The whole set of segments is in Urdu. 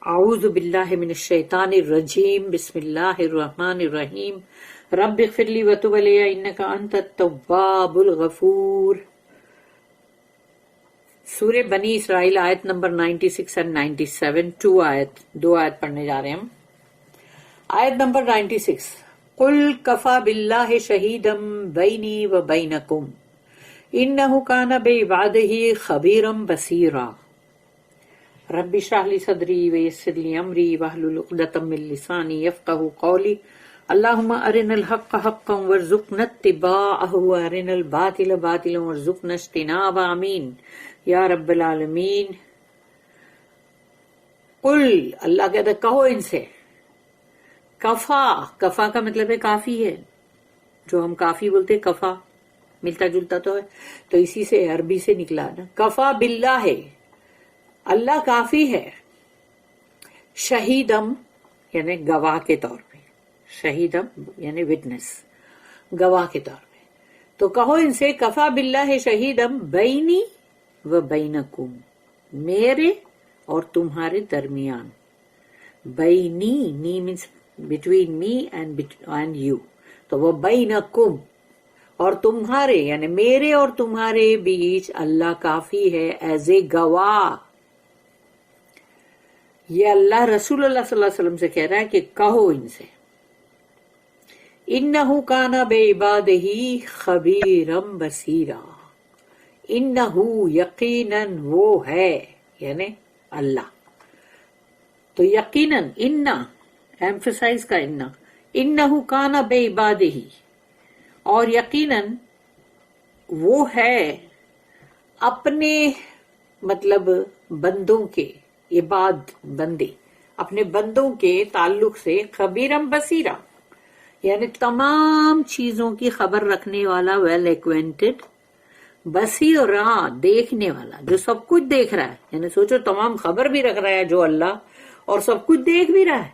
اعوذ باللہ من الشیطان الرجیم بسم اللہ الرحمن الرحیم رب اغفر لی وتب علی انک انت التواب الغفور. سورہ بنی اسرائیل آیت نمبر 96 اور 97. دو آیت پڑھنے جا رہے ہیں ہم. آیت نمبر 96. قل کفا باللہ شہیدا بینی و بینکم انہ کان بعبادہ خبیرا بصیرا. رب اشرح لی صدری ویسر لی امری واحلل عقدۃ من لسانی یفقہوا قولی. اللہم ارنا الحق حقا وارزقنا اتباعہ وارنا الباطل باطلا وارزقنا اجتنابہ. آمین یا رب العالمین. قل، اللہ کہتا کہو ان سے. کفا، کفا کا مطلب ہے کافی ہے. جو ہم کافی بولتے کفا ملتا جلتا تو ہے، تو اسی سے عربی سے نکلا نا. کفا باللہ ہے، اللہ کافی ہے. شہیدم یعنی گواہ کے طور پہ، شہیدم یعنی وٹنس، گواہ کے طور پہ. تو کہو ان سے کفا باللہ شہیدم بینی و بینکم، میرے اور تمہارے درمیان. بینی، نی means between me and you, تو وہ بینکم اور تمہارے یعنی میرے اور تمہارے بیچ اللہ کافی ہے ایز اے گواہ. یہ اللہ رسول اللہ صلی اللہ علیہ وسلم سے کہہ رہا ہے کہ کہو ان سے. انہ کان بعبادہ خبیرا بصیرا. انہ یقیناً وہ ہے یعنی اللہ. تو یقیناً انہ ایمفسائز کا انہ کان بعبادہ، اور یقیناً وہ ہے اپنے مطلب بندوں کے، عباد بندے، اپنے بندوں کے تعلق سے خبیرم بصیرا یعنی تمام چیزوں کی خبر رکھنے والا، ویل ایکوینٹڈ. بصیرا دیکھنے والا، جو سب کچھ دیکھ رہا ہے. یعنی سوچو تمام خبر بھی رکھ رہا ہے جو اللہ، اور سب کچھ دیکھ بھی رہا ہے.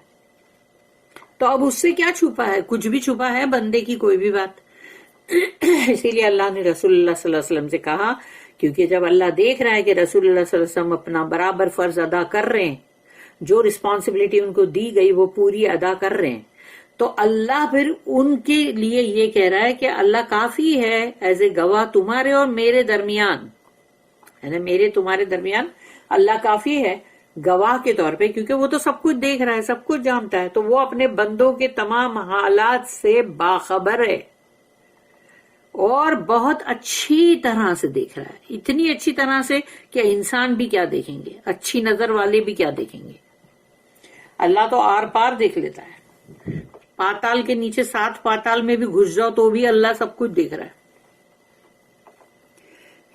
تو اب اس سے کیا چھپا ہے؟ کچھ بھی چھپا ہے بندے کی کوئی بھی بات. اسی لیے اللہ نے رسول اللہ صلی اللہ علیہ وسلم سے کہا، کیونکہ جب اللہ دیکھ رہا ہے کہ رسول اللہ صلی اللہ علیہ وسلم اپنا برابر فرض ادا کر رہے ہیں، جو رسپانسبلٹی ان کو دی گئی وہ پوری ادا کر رہے ہیں، تو اللہ پھر ان کے لیے یہ کہہ رہا ہے کہ اللہ کافی ہے ایز اے گواہ تمہارے اور میرے درمیان. یعنی میرے تمہارے درمیان اللہ کافی ہے گواہ کے طور پہ، کیونکہ وہ تو سب کچھ دیکھ رہا ہے، سب کچھ جانتا ہے. تو وہ اپنے بندوں کے تمام حالات سے باخبر ہے اور بہت اچھی طرح سے دیکھ رہا ہے. اتنی اچھی طرح سے کہ انسان بھی کیا دیکھیں گے، اچھی نظر والے بھی کیا دیکھیں گے. اللہ تو آر پار دیکھ لیتا ہے. پاتال کے نیچے 7 پاتال میں بھی گھس جاؤ تو بھی اللہ سب کچھ دیکھ رہا ہے.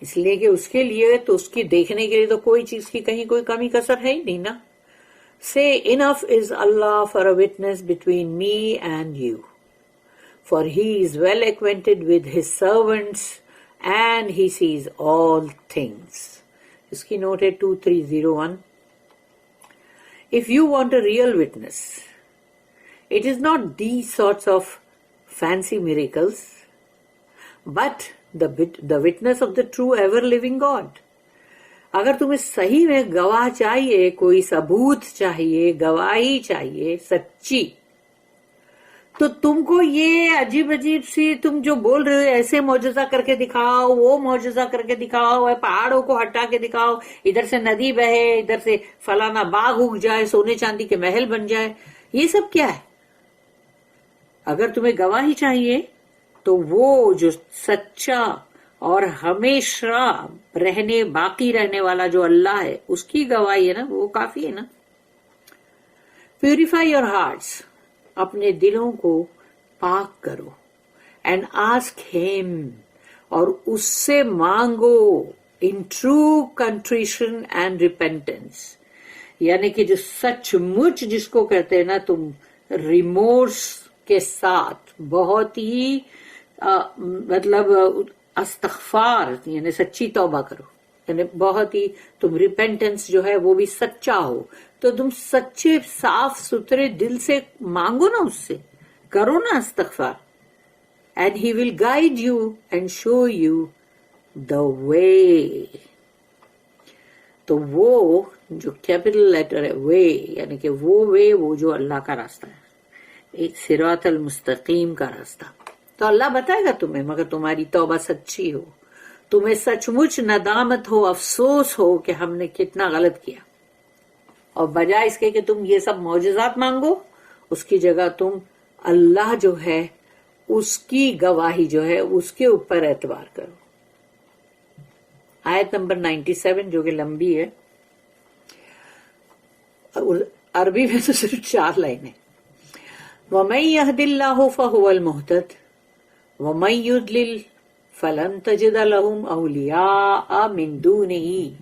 اس لیے کہ اس کے لیے تو اس کی دیکھنے کے لیے تو کوئی چیز کی کہیں کوئی کمی کسر ہے ہی نہیں نا. Say enough is Allah for a witness between me and you, for he is well acquainted with his servants and he sees all things. اس کی نوٹ ہے 2301. If you want a real witness, it is not these sorts of fancy miracles, but the witness of the true ever-living God. اگر تمہیں صحیح میں گواہ چاہیے، کوئی ثبوت چاہیے، گواہی چاہیے سچی، تو تم کو یہ عجیب عجیب سی تم جو بول رہے ہو، ایسے معجزہ کر کے دکھاؤ، وہ معجزہ کر کے دکھاؤ، پہاڑوں کو ہٹا کے دکھاؤ، ادھر سے ندی بہے، ادھر سے فلانا باغ اگ جائے، سونے چاندی کے محل بن جائے، یہ سب کیا ہے؟ اگر تمہیں گواہی چاہیے تو وہ جو سچا اور ہمیشہ رہنے باقی رہنے والا جو اللہ ہے، اس کی گواہی ہے نا، وہ کافی ہے نا. پیوریفائی یور ہارٹس، اپنے دلوں کو پاک کرو. اینڈ آسک ہیم، اور اس سے مانگو ان ٹرو کنٹریشن اینڈ ریپینٹنس. یعنی کہ جو سچ مچ جس کو کہتے ہیں نا تم، ریمورس کے ساتھ، بہت ہی مطلب استغفار یعنی سچی توبہ کرو. یعنی بہت ہی تم ریپینٹنس جو ہے وہ بھی سچا ہو. تو تم سچے صاف ستھرے دل سے مانگو نا، اس سے کرو نا استغفار. And he will guide you and show you the way. تو وہ جو کیپٹل لیٹر ہے وے، یعنی کہ وہ وے، وہ جو اللہ کا راستہ ہے، ایک صراط المستقیم کا راستہ. تو اللہ بتائے گا تمہیں، مگر تمہاری توبہ سچی ہو، تمہیں سچ مچ ندامت ہو، افسوس ہو کہ ہم نے کتنا غلط کیا، اور بجائے اس کے کہ تم یہ سب معجزات مانگو، اس کی جگہ تم اللہ جو ہے اس کی گواہی جو ہے اس کے اوپر اعتبار کرو. آیت نمبر 97 جو کہ لمبی ہے، عربی میں تو صرف 4 لائنیں. وَمَن يَهْدِ اللَّهُ فَهُوَ الْمُهْتَدِ وَمَن يُضْلِلْ فَلَن تَجِدَ لَهُمْ أَوْلِيَاءَ مِن دُونِهِ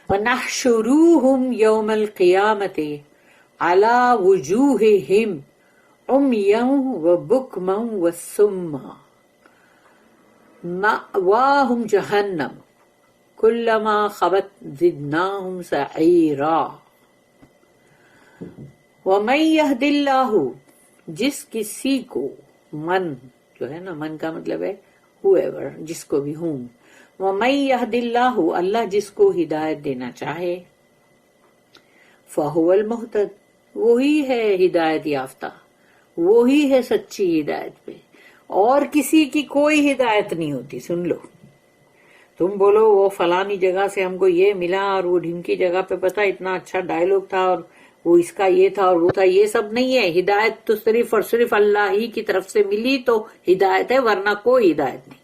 وَنَحْشُرُوهُمْ يَوْمَ الْقِيَامَةِ عَلَى وُجُوهِهِمْ عُمْيًا وَبُكْمًا وَصُمًّا مَأْوَاهُمْ جَهَنَّمُ كُلَّمَا خَبَتْ زِدْنَاهُمْ سَعِيرًا. وَمَن يَهْدِ اللَّهُ، جس کسی کو، من جو ہے نا، من کا مطلب ہے whoever، جس کو بھی ہوں. وَمَن يَهْدِ اللَّهُ، اللہ جس کو ہدایت دینا چاہے، فَهُوَ الْمُهْتَدِ، وہی ہے ہدایت یافتہ، وہی ہے سچی ہدایت پہ، اور کسی کی کوئی ہدایت نہیں ہوتی. سن لو، تم بولو وہ فلانی جگہ سے ہم کو یہ ملا، اور وہ ڈھمکی جگہ پہ پتا اتنا اچھا ڈائلوگ تھا، اور وہ اس کا یہ تھا اور وہ تھا، یہ سب نہیں ہے. ہدایت تو صرف اور صرف اللہ ہی کی طرف سے ملی تو ہدایت ہے، ورنہ کوئی ہدایت نہیں.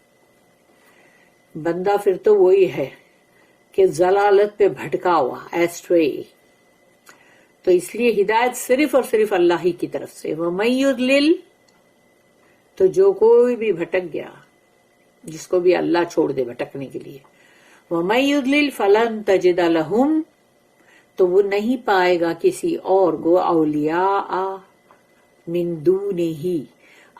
بندہ پھر تو وہی ہے کہ ضلالت پہ بھٹکا ہوا، ایسٹرے. تو اس لیے ہدایت صرف اور صرف اللہ ہی کی طرف سے. وَمَن يُضْلِلْ، تو جو کوئی بھی بھٹک گیا، جس کو بھی اللہ چھوڑ دے بھٹکنے کے لیے، وَمَن يُضْلِلْ فَلَن تَجِدَ لَهُمْ، تو وہ نہیں پائے گا کسی اور کو، اولیاء من دونہ،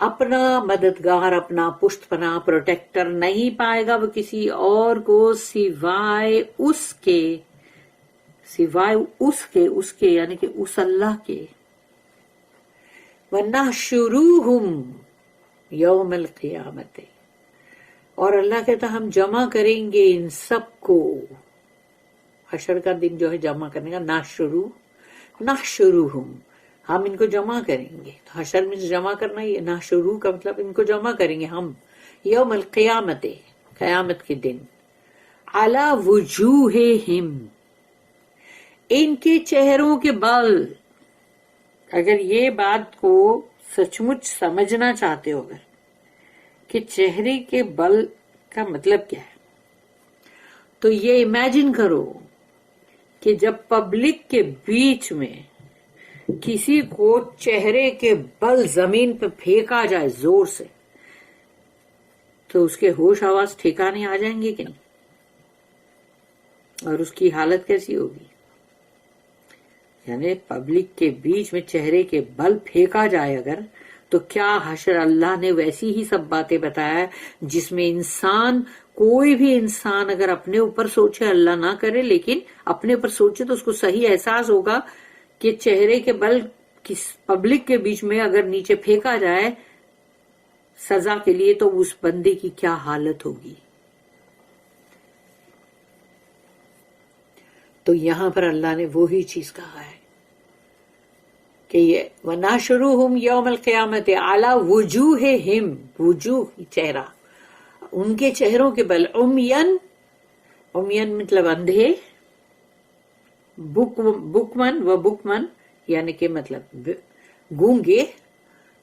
اپنا مددگار، اپنا پشت پناہ، پروٹیکٹر نہیں پائے گا وہ کسی اور کو سوائے اس کے، اس کے یعنی کہ اس اللہ کے. وَنَحْشُرُوهُمْ یوم القیامت، اور اللہ کہتا ہم جمع کریں گے ان سب کو. حشر کا دن جو ہے جمع کرنے کا، نحشروہم، ہم ان کو جمع کریں گے. تو حشر میں جمع کرنا، یہ نحشرو کا مطلب ان کو جمع کریں گے ہم یوم القیامت، قیامت کے دن. علی وجوہہم، ان کے چہروں کے بل. اگر یہ بات کو سچ مچ سمجھنا چاہتے ہو اگر کہ چہرے کے بل کا مطلب کیا ہے، تو یہ امیجن کرو کہ جب پبلک کے بیچ میں کسی کو چہرے کے بل زمین پہ پھینکا جائے زور سے، تو اس کے ہوش آواز ٹھکانے آ جائیں گے کہ نہیں، اور اس کی حالت کیسی ہوگی. یعنی پبلک کے بیچ میں چہرے کے بل پھینکا جائے اگر، تو کیا حشر اللہ نے ویسی ہی سب باتیں بتایا جس میں انسان، کوئی بھی انسان اگر اپنے اوپر سوچے، اللہ نہ کرے لیکن اپنے اوپر سوچے، تو اس کو صحیح احساس ہوگا کہ چہرے کے بل پبلک کے بیچ میں اگر نیچے پھینکا جائے سزا کے لیے، تو اس بندے کی کیا حالت ہوگی. تو یہاں پر اللہ نے وہی چیز کہا ہے کہ یہ وَنَحْشُرُوهُمْ يَوْمَ الْقِيَامَةِ عَلَى وُجُوهِهِمْ، وجوہ چہرہ، ان کے چہروں کے بل، عمین مطلب اندھے، بکمن یعنی کہ مطلب گونگے،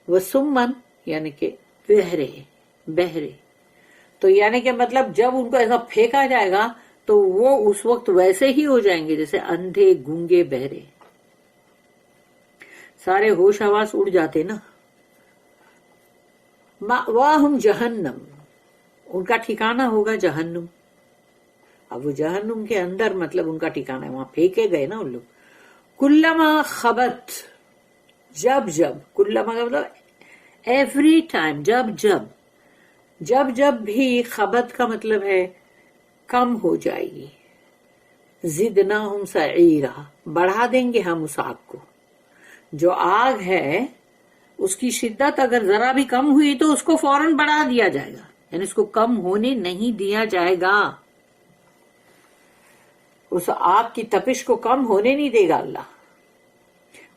وسمن یعنی کہ بہرے. تو یعنی کہ مطلب جب ان کو ایسا پھینکا جائے گا تو وہ اس وقت ویسے ہی ہو جائیں گے جیسے اندھے، گونگے، بہرے، سارے ہوش آواز اڑ جاتے نا. مأواہم جہنم، ان کا ٹھکانہ ہوگا جہنم. اب وہ جہنم کے اندر مطلب ان کا ٹھکانہ ہے، وہاں پھینکے گئے نا ان لوگ. کلما خبت، جب، کلما کا مطلب ایوری ٹائم، جب بھی، خبت کا مطلب ہے کم ہو جائے گی. زدناہم سعیرا، بڑھا دیں گے ہم اس آگ کو. جو آگ ہے اس کی شدت اگر ذرا بھی کم ہوئی تو اس کو فوراً بڑھا دیا جائے گا، یعنی اس کو کم ہونے نہیں دیا جائے گا. اس آگ کی تپش کو کم ہونے نہیں دے گا اللہ.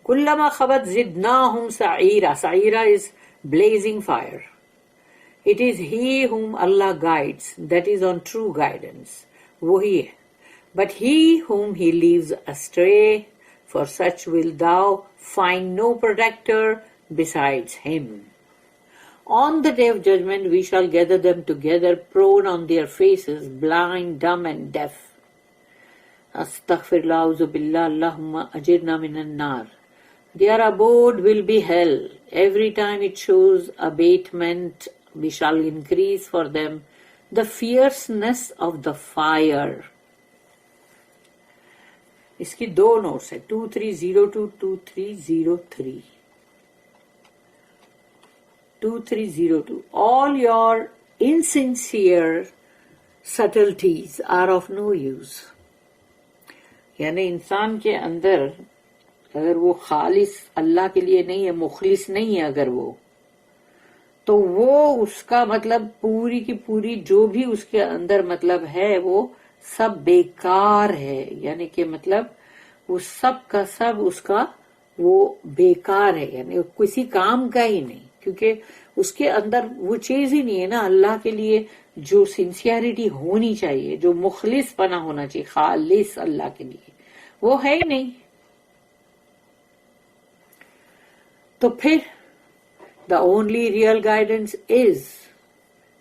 کلما خبت زدناہم سعیرا. سعیرا is blazing fire. It is he whom Allah guides, that is on true guidance. وہی ہے. But he whom he leaves astray, for such will thou find no protector besides him. On the day of judgment we shall gather them together, prone on their faces, blind, dumb and deaf. Astaghfirullah, auzu billah, Allahumma ajirna minan nar. Their abode will be hell. Every time it shows abatement, we shall increase for them the fierceness of the fire. اس کی دو نوٹس ہے 2302 2303. 2302. All your insincere subtleties are of no use. یعنی انسان کے اندر اگر وہ خالص اللہ کے لیے نہیں ہے، مخلص نہیں ہے اگر وہ، تو وہ اس کا مطلب پوری کی پوری جو بھی اس کے اندر مطلب ہے وہ سب بیکار ہے. یعنی کہ مطلب وہ سب کا سب اس کا وہ بیکار ہے، یعنی کسی کام کا ہی نہیں، کیونکہ اس کے اندر وہ چیز ہی نہیں ہے نا اللہ کے لیے جو سنسیئرٹی ہونی چاہیے، جو مخلص پنا ہونا چاہیے خالص اللہ کے لیے، وہ ہے ہی نہیں. تو پھر the only real guidance is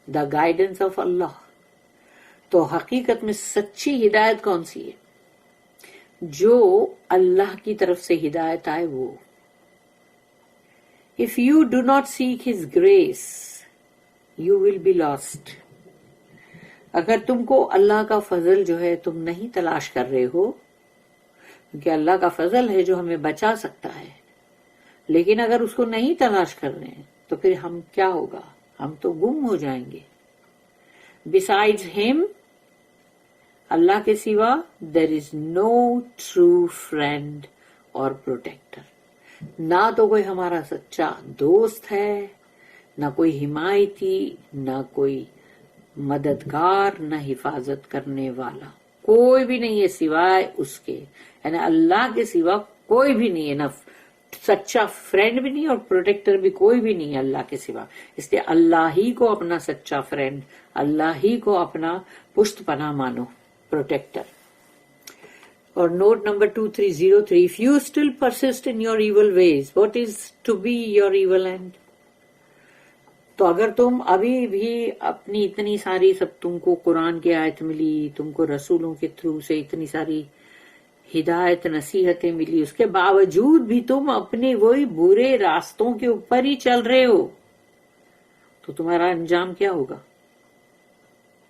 the guidance of Allah. تو حقیقت میں سچی ہدایت کون سی ہے؟ جو اللہ کی طرف سے ہدایت آئے وہ. If you do not seek His grace, you will be lost. اگر تم کو اللہ کا فضل جو ہے تم نہیں تلاش کر رہے ہو، کیونکہ اللہ کا فضل ہے جو ہمیں بچا سکتا ہے، لیکن اگر اس کو نہیں تلاش کر رہے ہیں تو پھر ہم کیا ہوگا؟ ہم تو گم ہو جائیں گے. Besides him, اللہ کے سوا there is no true friend or protector. نہ تو کوئی ہمارا سچا دوست ہے، نہ کوئی حمایتی، نہ کوئی مددگار، نہ حفاظت کرنے والا. کوئی بھی نہیں ہے سوائے اس کے، یعنی اللہ کے سوا کوئی بھی نہیں ہے، نہ سچا فرینڈ بھی نہیں اور پروٹیکٹر بھی کوئی بھی نہیں ہے اللہ کے سوا. اس لیے اللہ ہی کو اپنا سچا فرینڈ، اللہ ہی کو اپنا پشت پناہ مانو، پروٹیکٹر. اور note number 2303. If you still persist in your evil ways, what is to be your evil end? تو اگر تم ابھی بھی اپنی اتنی ساری سب تم کو قرآن کی آیت ملی، تم کو رسولوں کے تھرو سے اتنی ساری ہدایت نصیحتیں ملی، اس کے باوجود بھی تم اپنے وہی برے راستوں کے اوپر ہی چل رہے ہو، تو تمہارا انجام کیا ہوگا؟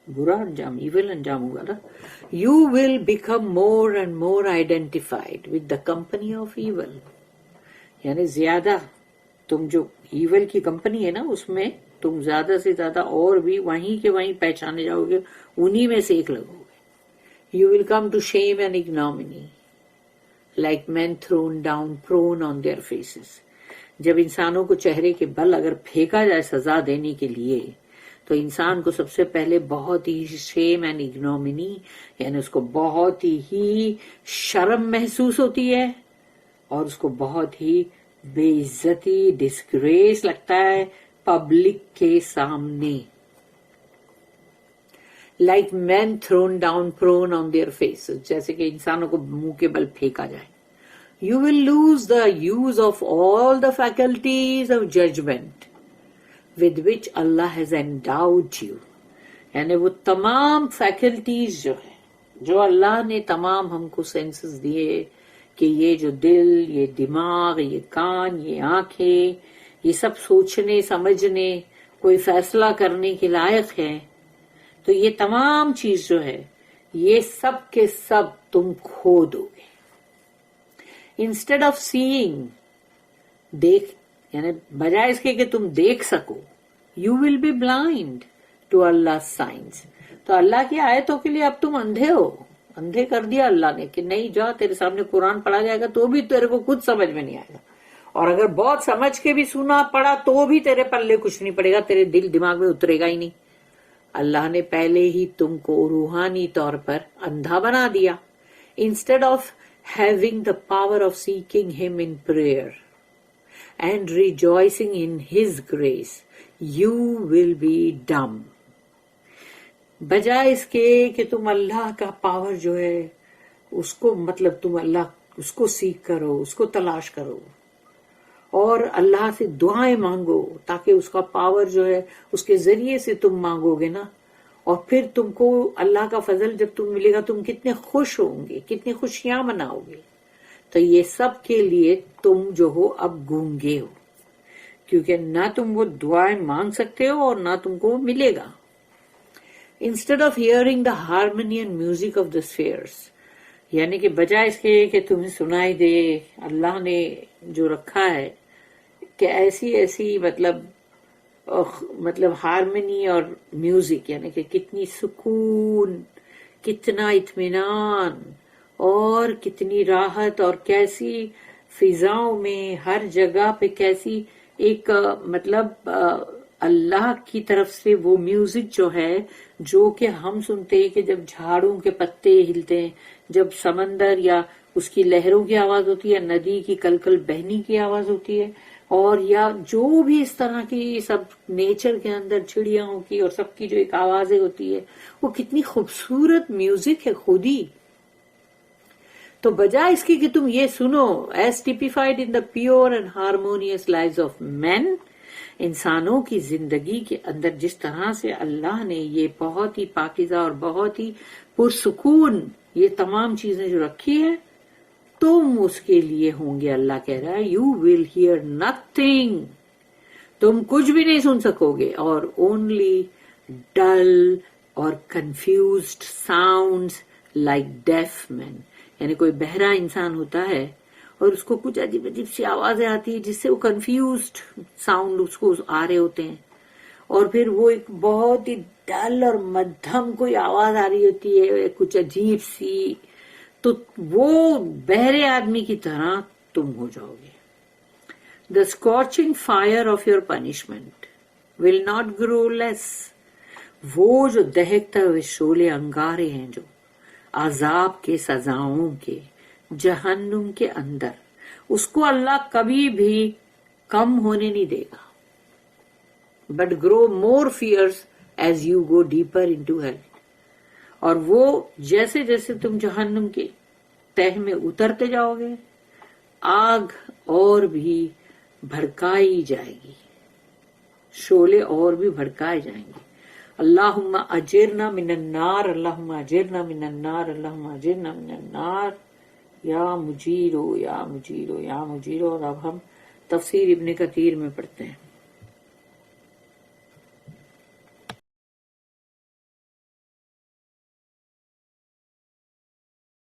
برا انجام، ایول انجام ہوگا نا. You will become more and more identified with the company of evil. یعنی زیادہ تم جو ایول کی کمپنی ہے نا اس میں تم زیادہ سے زیادہ اور بھی وہیں کے وہیں پہچانے جاؤ گے، انہی میں سے ایک لگو گے. You will come to shame and ignominy, like men thrown down, prone on their faces. جب انسانوں کو چہرے کے بل اگر پھینکا جائے سزا دینے کے لیے تو انسان کو سب سے پہلے بہت ہی شیم اینڈ اگنومنی، یعنی اس کو بہت ہی شرم محسوس ہوتی ہے اور اس کو بہت ہی بے عزتی، ڈسگریس لگتا ہے پبلک کے سامنے. Like men thrown down prone on their faces, جیسے کہ انسانوں کو منہ کے بل پھینکا جائے. You will lose the use of all the faculties of judgment with which Allah has endowed you. یعنی وہ تمام فیکلٹیز جو ہے، جو اللہ نے تمام ہم کو سینسز دیے کہ یہ جو دل، یہ دماغ، یہ کان، یہ آنکھیں، یہ سب سوچنے سمجھنے کوئی فیصلہ کرنے کے لائق ہے، تو یہ تمام چیز جو ہے یہ سب کے سب تم کھو دو گے. انسٹیڈ آف سیئنگ، دیکھ یعنی بجائے اس کے کہ تم دیکھ سکو، you will be blind to Allah signs. تو اللہ کی آیتوں کے لیے اب تم اندھے ہو، اندھے کر دیا اللہ نے کہ نہیں جا، تیرے سامنے قرآن پڑھا جائے گا تو بھی تیرے کو خود سمجھ میں نہیں آئے گا، اور اگر بہت سمجھ کے بھی سنا پڑا تو بھی تیرے پلے کچھ نہیں پڑے گا، تیرے دل دماغ میں اترے گا ہی نہیں. اللہ نے پہلے ہی تم کو روحانی طور پر اندھا بنا دیا، instead of having the power of seeking him in prayer and rejoicing in his grace, you will be dumb. بجائے اس کے کہ تم اللہ کا پاور جو ہے اس کو مطلب تم اللہ اس کو سیکھ کرو، اس کو تلاش کرو اور اللہ سے دعائیں مانگو تاکہ اس کا پاور جو ہے اس کے ذریعے سے تم مانگو گے نا، اور پھر تم کو اللہ کا فضل جب تم ملے گا تم کتنے خوش ہوں گے، کتنی خوشیاں مناؤ گے. تو یہ سب کے لیے تم جو ہو اب گونگے ہو، کیونکہ نہ تم وہ دعائیں مانگ سکتے ہو اور نہ تم کو وہ ملے گا. Instead of hearing the harmony and music of the spheres، یعنی کہ بجائے اس کے کہ تمہیں سنائی دے اللہ نے جو رکھا ہے کہ ایسی ایسی مطلب ہارمنی اور میوزک، یعنی کہ کتنی سکون، کتنا اطمینان اور کتنی راحت، اور کیسی فضاؤں میں ہر جگہ پہ کیسی ایک مطلب اللہ کی طرف سے وہ میوزک جو ہے جو کہ ہم سنتے ہیں کہ جب جھاڑوں کے پتے ہلتے ہیں، جب سمندر یا اس کی لہروں کی آواز ہوتی ہے، ندی کی کلکل بہنی کی آواز ہوتی ہے، اور یا جو بھی اس طرح کی سب نیچر کے اندر چڑیاں کی اور سب کی جو ایک آوازیں ہوتی ہے، وہ کتنی خوبصورت میوزک ہے خود ہی. تو بجائے اس کی کہ تم یہ سنو as typified in the pure and harmonious lives of men, انسانوں کی زندگی کے اندر جس طرح سے اللہ نے یہ بہت ہی پاکیزہ اور بہت ہی پرسکون یہ تمام چیزیں جو رکھی ہے، تم اس کے لیے ہوں گے. اللہ کہہ رہا ہے یو ول ہیئر نتھنگ، تم کچھ بھی نہیں سن سکو گے، اور اونلی ڈل اور کنفیوزڈ ساؤنڈز لائک ڈیف مین، یعنی کوئی بہرا انسان ہوتا ہے اور اس کو کچھ عجیب عجیب سی آوازیں آتی ہیں جس سے وہ کنفیوزڈ ساؤنڈ اس کو آ رہے ہوتے ہیں، اور پھر وہ ایک بہت ہی ڈل اور مدھم کوئی آواز آ رہی ہوتی ہے کچھ عجیب سی، تو وہ بہرے آدمی کی طرح تم ہو جاؤ گے. The scorching fire of your punishment will not grow less، وہ جو دہکتا ہوئے شعلے انگارے ہیں جو عذاب کے سزاؤں کے جہنم کے اندر، اس کو اللہ کبھی بھی کم ہونے نہیں دے گا. But grow more fierce as you go deeper into hell، اور وہ جیسے جیسے تم جہنم کے تہ میں اترتے جاؤ گے آگ اور بھی بھڑکائی جائے گی، شعلے اور بھی بھڑکائے جائیں گے. اللہم اجرنا من النار، اللہم اجرنا من النار، اللہم اجرنا من النار، یا مجیرو یا مجیرو یا مجیرو. اور اب ہم تفسیر ابن کثیر میں پڑھتے ہیں.